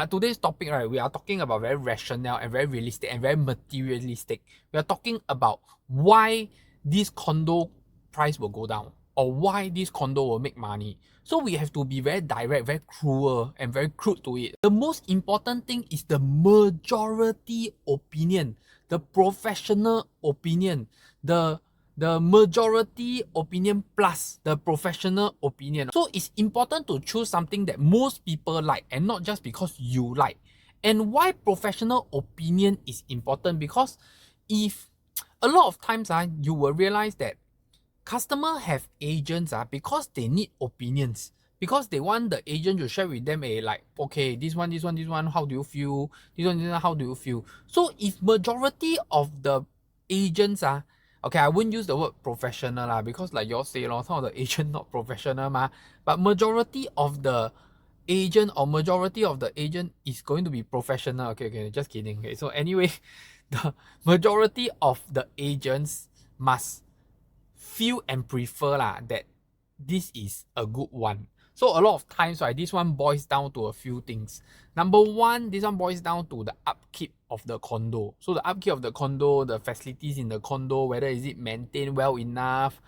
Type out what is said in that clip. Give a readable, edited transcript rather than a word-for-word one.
Today's topic, right, we are talking about very rational and very realistic and very materialistic. We are talking about why this condo price will go down or why this condo will make money. So we have to be very direct, very cruel, and very crude to it. The most important thing is the majority opinion, the professional opinion, the majority opinion plus the professional opinion. So it's important to choose something that most people like and not just because you like. And why professional opinion is important? Because if a lot of times you will realize that customer have agents because they need opinions. Because they want the agent to share with them like, okay, this one, how do you feel? This one, how do you feel? So if majority of the agents okay, I wouldn't use the word professional because like you all say, some of the agent not professional but majority of the agent or majority of the agent is going to be professional. Okay, just kidding. Okay, so anyway, the majority of the agents must feel and prefer that this is a good one. So a lot of times, right, this one boils down to a few things. Number one, this one boils down to the upkeep of the condo. So the upkeep of the condo, the facilities in the condo, whether is it maintained well enough,